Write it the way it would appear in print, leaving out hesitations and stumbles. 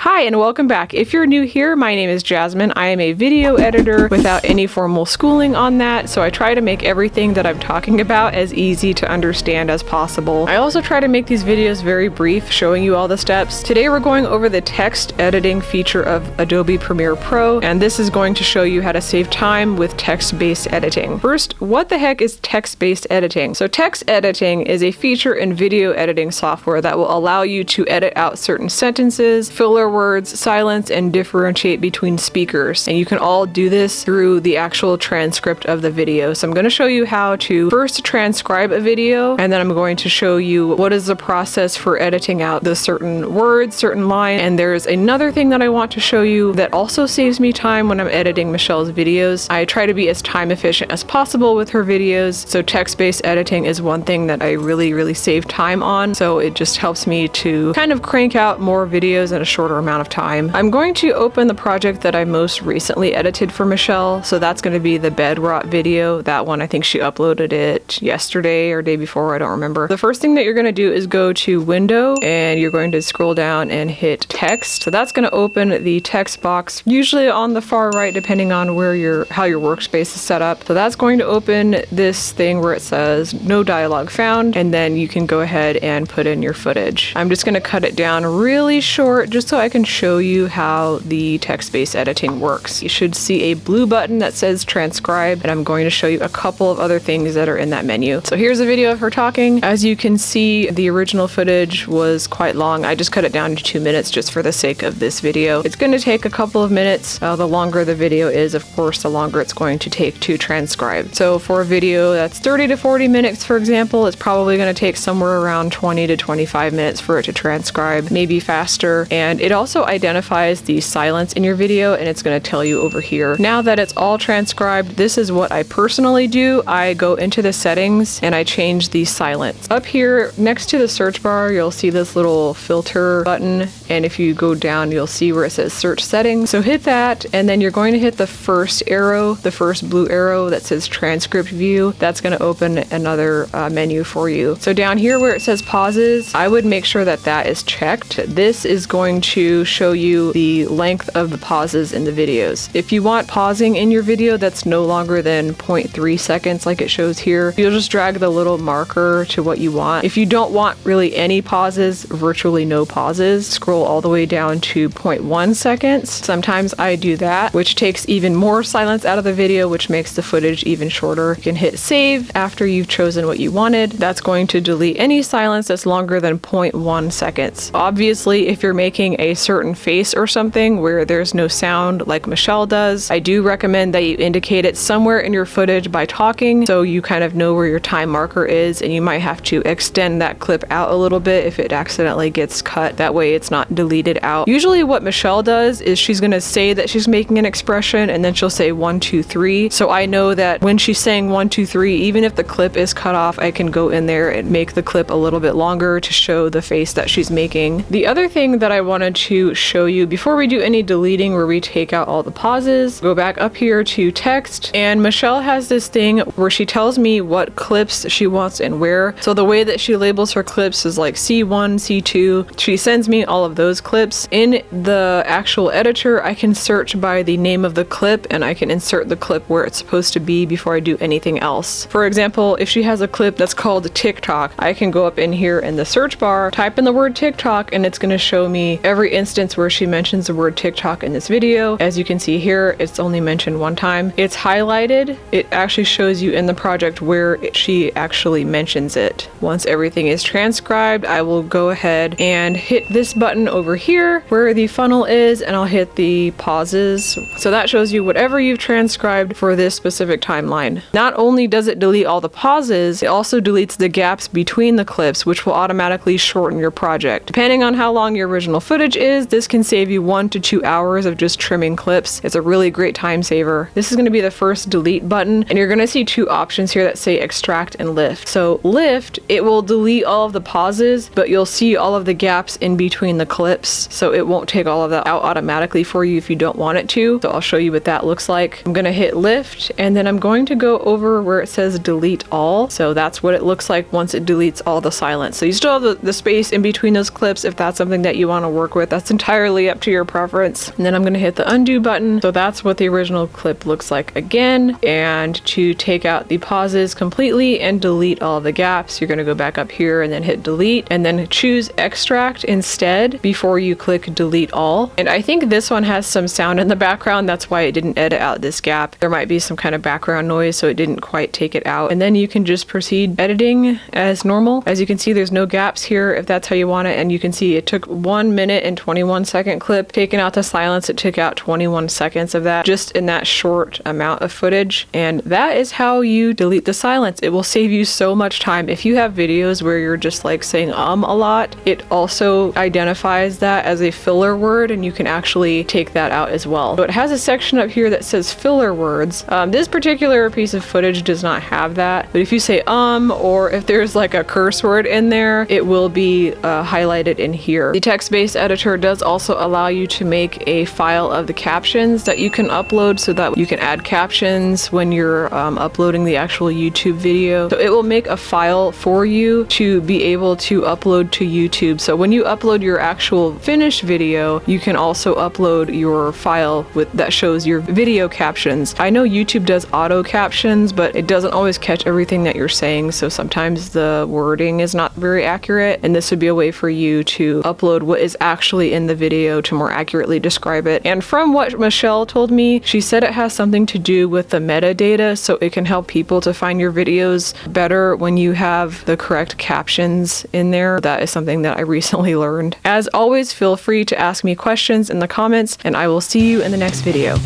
Hi and welcome back. If you're new here, my name is Jasmine. I am a video editor without any formal schooling on that, so I try to make everything that I'm talking about as easy to understand as possible. I also try to make these videos very brief, showing you all the steps. Today we're going over the text editing feature of Adobe Premiere Pro, and this is going to show you how to save time with text-based editing. First, what the heck is text-based editing? So text editing is a feature in video editing software that will allow you to edit out certain sentences, filler words, silence, and differentiate between speakers. And you can all do this through the actual transcript of the video. So I'm going to show you how to first transcribe a video, and then I'm going to show you what is the process for editing out the certain words, certain line. And there's another thing that I want to show you that also saves me time when I'm editing Michelle's videos. I try to be as time efficient as possible with her videos. So text-based editing is one thing that I really save time on. So it just helps me to kind of crank out more videos in a shorter amount of time. I'm going to open the project that I most recently edited for Michelle. So that's going to be the bed rot video. That one, I think she uploaded it yesterday or day before, I don't remember. The first thing that you're going to do is go to Window, and you're going to scroll down and hit Text. So that's going to open the text box, usually on the far right, depending on where how your workspace is set up. So that's going to open this thing where it says no dialogue found, and then you can go ahead and put in your footage. I'm just going to cut it down really short just so I can show you how the text-based editing works. You should see a blue button that says transcribe, and I'm going to show you a couple of other things that are in that menu. So here's a video of her talking. As you can see, the original footage was quite long. I just cut it down to 2 minutes just for the sake of this video. It's going to take a couple of minutes. The longer the video is, of course, the longer it's going to take to transcribe. So for a video that's 30 to 40 minutes, for example, it's probably going to take somewhere around 20 to 25 minutes for it to transcribe, maybe faster. And it also identifies the silence in your video, and it's going to tell you over here. Now that it's all transcribed, this is what I personally do. I go into the settings and I change the silence. Up here next to the search bar, you'll see this little filter button, and if you go down, you'll see where it says search settings. So hit that, and then you're going to hit the first arrow, the first blue arrow that says transcript view. That's going to open another menu for you. So down here where it says pauses, I would make sure that that is checked. This is going to show you the length of the pauses in the videos. If you want pausing in your video that's no longer than 0.3 seconds like it shows here, you'll just drag the little marker to what you want. If you don't want really any pauses, virtually no pauses, scroll all the way down to 0.1 seconds. Sometimes I do that, which takes even more silence out of the video, which makes the footage even shorter. You can hit save after you've chosen what you wanted. That's going to delete any silence that's longer than 0.1 seconds. Obviously, if you're making a certain face or something where there's no sound like Michelle does, I do recommend that you indicate it somewhere in your footage by talking, so you kind of know where your time marker is, and you might have to extend that clip out a little bit if it accidentally gets cut. That way it's not deleted out. Usually what Michelle does is she's going to say that she's making an expression, and then she'll say 1, 2, 3. So I know that when she's saying 1, 2, 3, even if the clip is cut off, I can go in there and make the clip a little bit longer to show the face that she's making. The other thing that I wanted to show you before we do any deleting where we take out all the pauses, go back up here to text, and Michelle has this thing where she tells me what clips she wants and where. So the way that she labels her clips is like C1, C2. She sends me all of those clips. In the actual editor, I can search by the name of the clip, and I can insert the clip where it's supposed to be before I do anything else. For example, if she has a clip that's called TikTok, I can go up in here in the search bar, type in the word TikTok, and it's going to show me every instance where she mentions the word TikTok in this video. As you can see here, it's only mentioned one time. It's highlighted. It actually shows you in the project where she actually mentions it. Once everything is transcribed, I will go ahead and hit this button over here where the funnel is, and I'll hit the pauses. So that shows you whatever you've transcribed for this specific timeline. Not only does it delete all the pauses, it also deletes the gaps between the clips, which will automatically shorten your project. Depending on how long your original footage is, this can save you 1 to 2 hours of just trimming clips. It's a really great time saver. This is going to be the first delete button, and you're going to see two options here that say extract and lift. So lift, it will delete all of the pauses, but you'll see all of the gaps in between the clips, so it won't take all of that out automatically for you if you don't want it to. So I'll show you what that looks like. I'm going to hit lift, and then I'm going to go over where it says delete all. So that's what it looks like once it deletes all the silence. So you still have the space in between those clips if that's something that you want to work with. That's entirely up to your preference. And then I'm gonna hit the undo button. So that's what the original clip looks like again. And to take out the pauses completely and delete all the gaps, you're gonna go back up here and then hit delete, and then choose extract instead before you click delete all. And I think this one has some sound in the background. That's why it didn't edit out this gap. There might be some kind of background noise, so it didn't quite take it out. And then you can just proceed editing as normal. As you can see, there's no gaps here if that's how you want it. And you can see it took 1 minute and 21 second clip. Taking out the silence, it took out 21 seconds of that just in that short amount of footage. And that is how you delete the silence. It will save you so much time. If you have videos where you're just like saying a lot, it also identifies that as a filler word, and you can actually take that out as well. So it has a section up here that says filler words. This particular piece of footage does not have that, but if you say or if there's like a curse word in there, it will be highlighted in here. The text-based editor does also allow you to make a file of the captions that you can upload so that you can add captions when you're uploading the actual YouTube video. So it will make a file for you to be able to upload to YouTube. So when you upload your actual finished video, you can also upload your file that shows your video captions. I know YouTube does auto captions, but it doesn't always catch everything that you're saying, so sometimes the wording is not very accurate, and this would be a way for you to upload what is actually in the video to more accurately describe it. And from what Michelle told me, she said it has something to do with the metadata, so it can help people to find your videos better when you have the correct captions in there. That is something that I recently learned. As always, feel free to ask me questions in the comments, and I will see you in the next video.